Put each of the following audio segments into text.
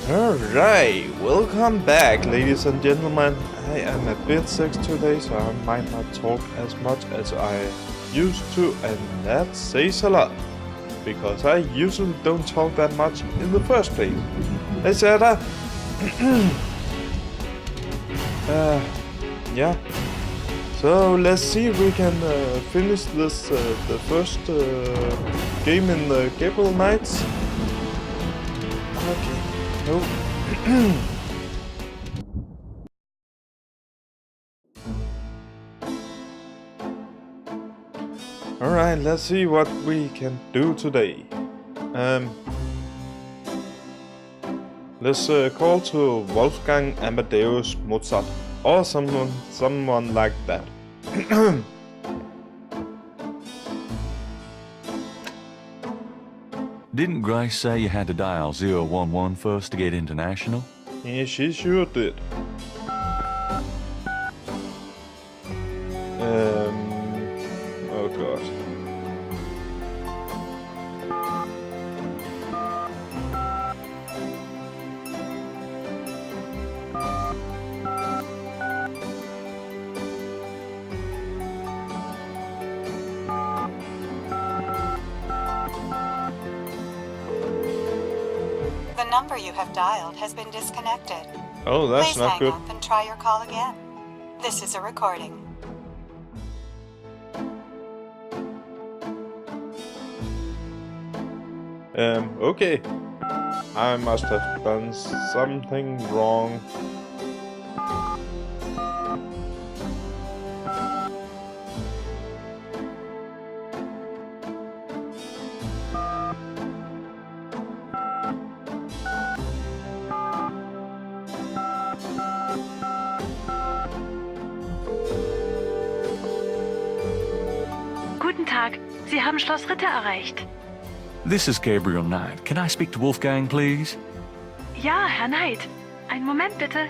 Alright, welcome back, ladies and gentlemen. I am a bit sick today, so I might not talk as much as I used to, and that says a lot, because I usually don't talk that much in the first place. Etc. Yeah. So let's see if we can finish this the first game in the Gabriel Knights. Okay. No. Alright, let's see what we can do today. Let's call to Wolfgang Amadeus Mozart or someone like that. Didn't Grace say you had to dial 011 first to get international? Yeah, she sure did. Oh god. The number you have dialed has been disconnected. Oh, that's Please not hang good. up and try your call again. This is a recording. Okay. I must have done something wrong. Guten Tag, Sie haben Schloss Ritter erreicht. This is Gabriel Knight. Can I speak to Wolfgang, please? Ja, Herr Knight. Einen Moment bitte.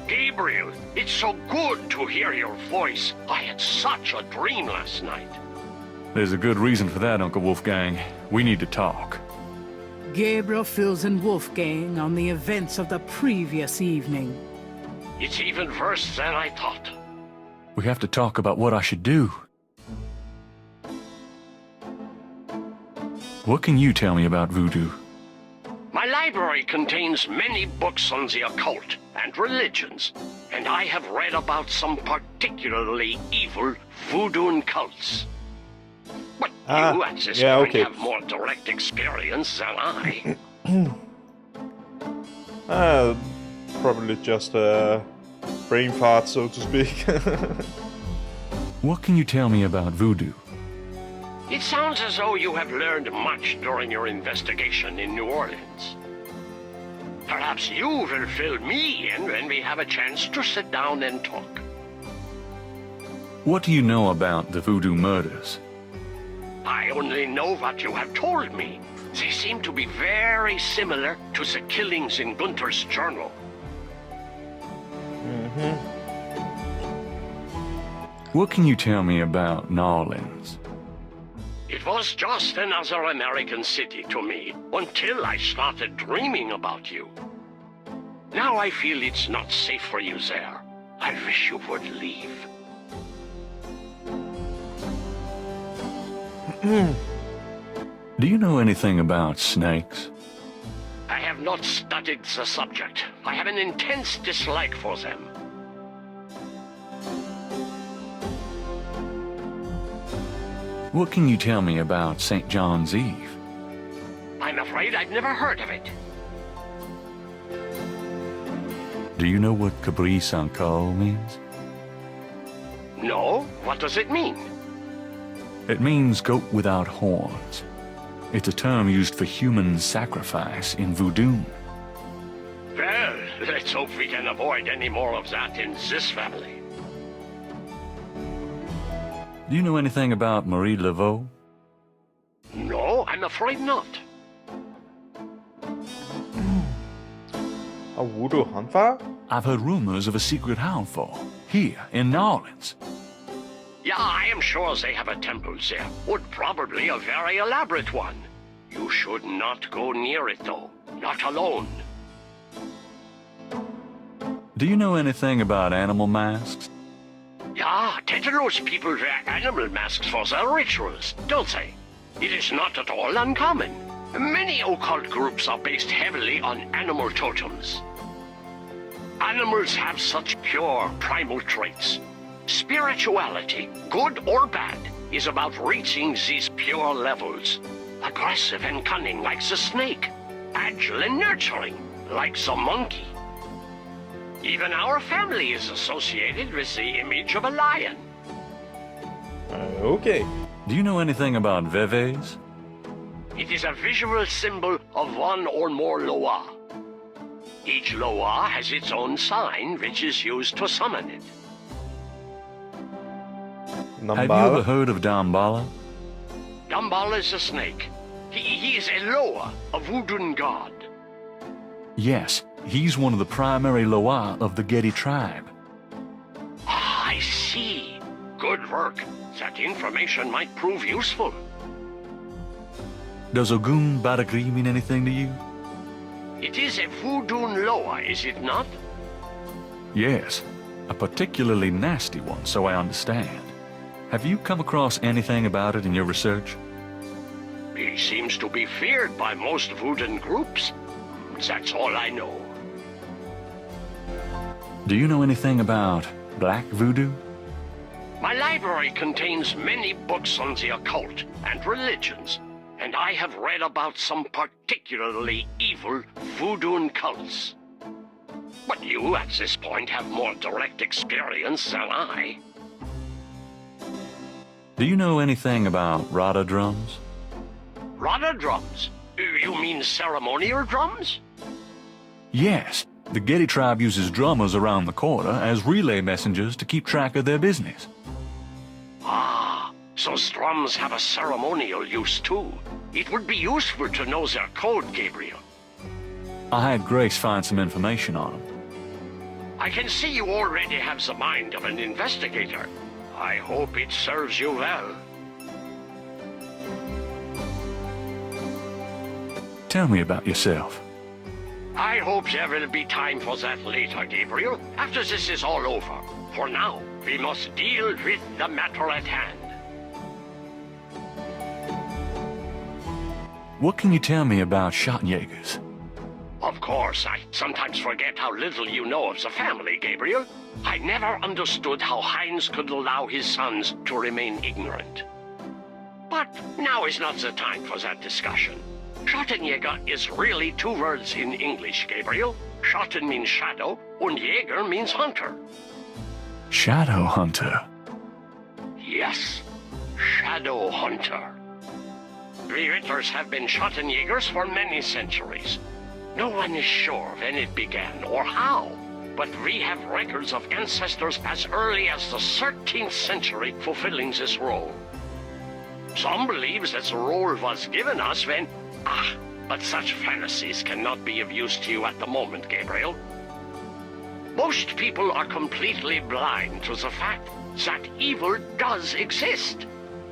Gabriel, it's so good to hear your voice. I had such a dream last night. There's a good reason for that, Uncle Wolfgang. We need to talk. Gabriel fills in Wolfgang on the events of the previous evening. It's even worse than I thought. We have to talk about what I should do. What can you tell me about voodoo? My library contains many books on the occult and religions, and I have read about some particularly evil voodoo cults. But you at this point have more direct experience than I. Probably just a brain fart, so to speak. What can you tell me about voodoo? It sounds as though you have learned much during your investigation in New Orleans. Perhaps you will fill me in when we have a chance to sit down and talk. What do you know about the voodoo murders? I only know what you have told me. They seem to be very similar to the killings in Gunther's journal. What can you tell me about New Orleans? It was just another American city to me until I started dreaming about you. Now I feel it's not safe for you there. I wish you would leave. Do you know anything about snakes? I have not studied the subject. I have an intense dislike for them. What can you tell me about St. John's Eve? I'm afraid I've never heard of it. Do you know what Capri San Col means? No? What does it mean? It means goat without horns. It's a term used for human sacrifice in voodoo. Well, Let's hope we can avoid any more of that in this family. Do you know anything about Marie Laveau? No, I'm afraid not. A voodoo hunter? I've heard rumors of a secret hound fall here in New Orleans. Yeah, I am sure they have a temple there. Would probably a very elaborate one. You should not go near it, though. Not alone. Do you know anything about animal masks? Yeah, Teteros people wear animal masks for their rituals, don't they? It is not at all uncommon. Many occult groups are based heavily on animal totems. Animals have such pure, primal traits. Spirituality, good or bad, is about reaching these pure levels. Aggressive and cunning like the snake. Agile and nurturing like the monkey. Even our family is associated with the image of a lion. Okay. Do you know anything about Veves? It is a visual symbol of one or more Loa. Each Loa has its own sign, which is used to summon it. Have you ever heard of Damballa? Damballa is a snake. He is a Loa, a voodoo god. Yes, he's one of the primary Loa of the Getty tribe. Ah, I see. Good work. That information might prove useful. Does Ogun Badagri mean anything to you? It is a voodoo Loa, is it not? Yes, a particularly nasty one, so I understand. Have you come across anything about it in your research? He seems to be feared by most voodoo groups. That's all I know. Do you know anything about black voodoo? My library contains many books on the occult and religions, and I have read about some particularly evil voodoo cults. But you, at this point, have more direct experience than I. Do you know anything about Rada drums? Rada drums? You mean ceremonial drums? Yes, the Getty tribe uses drummers around the quarter as relay messengers to keep track of their business. Ah, so drums have a ceremonial use too. It would be useful to know their code, Gabriel. I had Grace find some information on them. I can see you already have the mind of an investigator. I hope it serves you well. Tell me about yourself. I hope there will be time for that later, Gabriel, after this is all over. For now, we must deal with the matter at hand. What can you tell me about Schottenjägers? Of course, I sometimes forget how little you know of the family, Gabriel. I never understood how Heinz could allow his sons to remain ignorant. But now is not the time for that discussion. Schottenjäger is really two words in English, Gabriel. Schotten means shadow, and Jäger means hunter. Shadow Hunter. Yes, shadow hunter. We Ritters have been Schottenjägers for many centuries. No one is sure when it began or how, but we have records of ancestors as early as the 13th century fulfilling this role. Some believe that the role was given us when... but such fantasies cannot be of use to you at the moment, Gabriel. Most people are completely blind to the fact that evil does exist.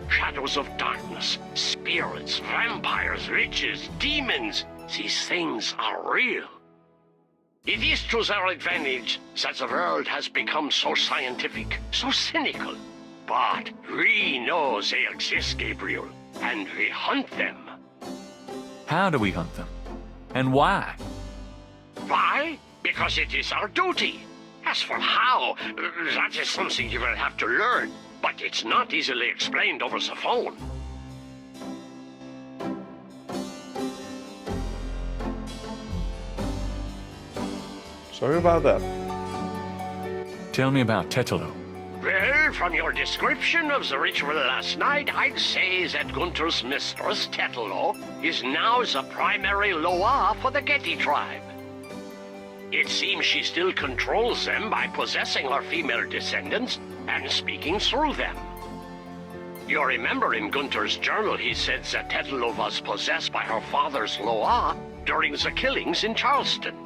Shadows of darkness, spirits, vampires, witches, demons, these things are real. It is to their advantage that the world has become so scientific, so cynical. But we know they exist, Gabriel, and we hunt them. How do we hunt them? And why? Why? Because it is our duty. As for how, that is something you will have to learn, but it's not easily explained over the phone. Sorry about that. Tell me about Tetelo. Well, from your description of the ritual last night, I'd say that Gunther's mistress, Tetelo, is now the primary Loa for the Getty tribe. It seems she still controls them by possessing her female descendants and speaking through them. You remember in Gunther's journal he said that Tetelo was possessed by her father's Loa during the killings in Charleston.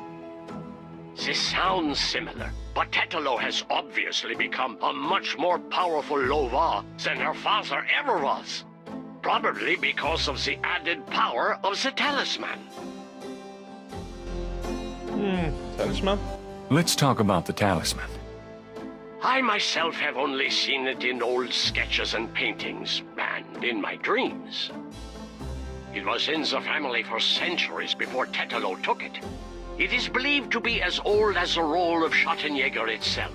This sounds similar, but Tetelo has obviously become a much more powerful Loa than her father ever was. Probably because of the added power of the talisman. Talisman? Let's talk about the talisman. I myself have only seen it in old sketches and paintings, and in my dreams. It was in the family for centuries before Tetelo took it. It is believed to be as old as the role of Schottenjäger itself.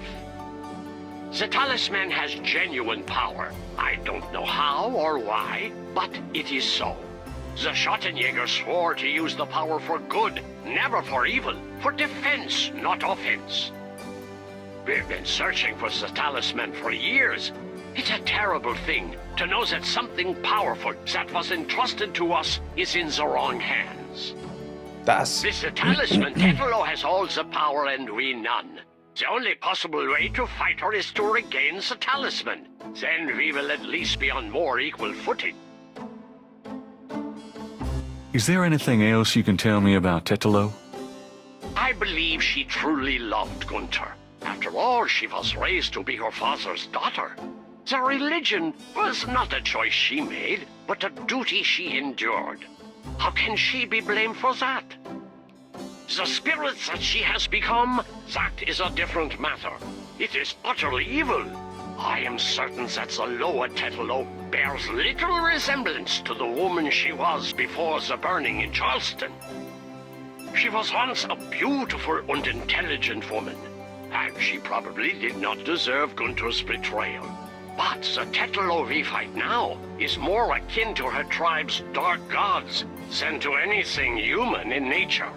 The talisman has genuine power. I don't know how or why, but it is so. The Schottenjäger swore to use the power for good, never for evil, for defense, not offense. We've been searching for the talisman for years. It's a terrible thing to know that something powerful that was entrusted to us is in the wrong hands. This talisman, Tetelo has all the power and we none. The only possible way to fight her is to regain the talisman. Then we will at least be on more equal footing. Is there anything else you can tell me about Tetelo? I believe she truly loved Gunther. After all, she was raised to be her father's daughter. The religion was not a choice she made, but a duty she endured. How can she be blamed for that? The spirit that she has become, that is a different matter. It is utterly evil. I am certain that the lower Tetelo bears little resemblance to the woman she was before the burning in Charleston. She was once a beautiful and intelligent woman, and she probably did not deserve Gunther's betrayal. But the Tetelo we fight now is more akin to her tribe's dark gods than to anything human in nature.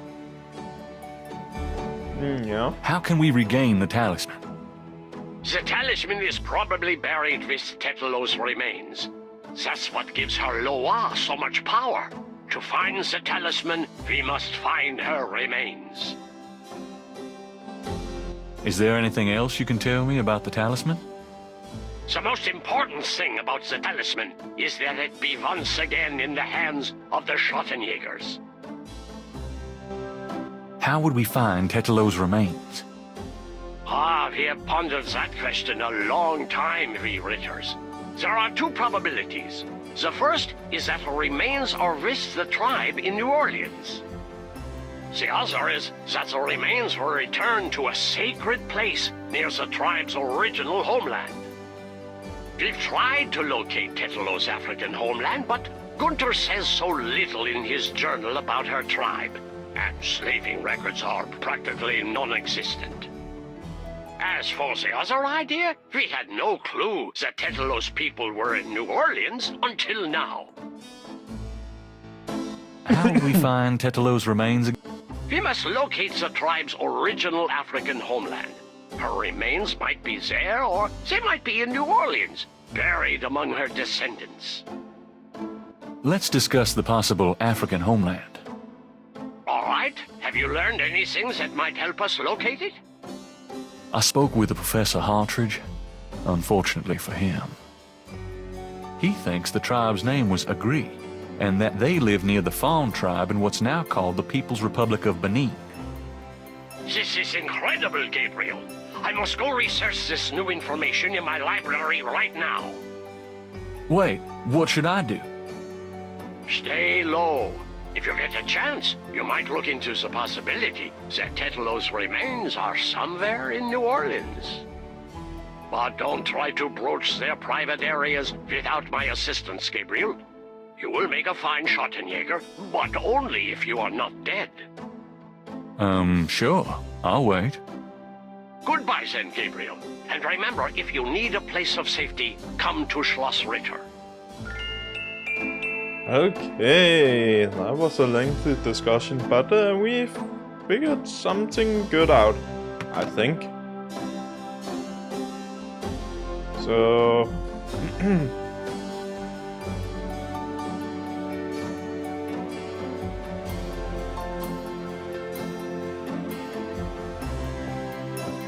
Yeah. How can we regain the talisman? The talisman is probably buried with Tetelo's remains. That's what gives her Loa so much power. To find the talisman, we must find her remains. Is there anything else you can tell me about the talisman? The most important thing about the talisman is that it be once again in the hands of the Schottenjägers. How would we find Tetelo's remains? We have pondered that question a long time, we Ritters. There are two probabilities. The first is that her remains are with the tribe in New Orleans. The other is that the remains were returned to a sacred place near the tribe's original homeland. We've tried to locate Tetelo's African homeland, but Gunther says so little in his journal about her tribe, and slaving records are practically non-existent. As for the other idea, we had no clue that Tetelo's people were in New Orleans until now. How would we find Tetelo's remains? We must locate the tribe's original African homeland. Her remains might be there, or they might be in New Orleans, buried among her descendants. Let's discuss the possible African homeland. All right. Have you learned anything that might help us locate it? I spoke with Professor Hartridge, unfortunately for him. He thinks the tribe's name was Agree, and that they live near the Fawn tribe in what's now called the People's Republic of Benin. This is incredible, Gabriel. I must go research this new information in my library right now. Wait, what should I do? Stay low. If you get a chance, you might look into the possibility that Tetelo's remains are somewhere in New Orleans. But don't try to broach their private areas without my assistance, Gabriel. You will make a fine Schottenjäger, but only if you are not dead. Sure. I'll wait. Goodbye then, Gabriel. And remember, if you need a place of safety, come to Schloss Ritter. Okay, that was a lengthy discussion, but we figured something good out, I think. So,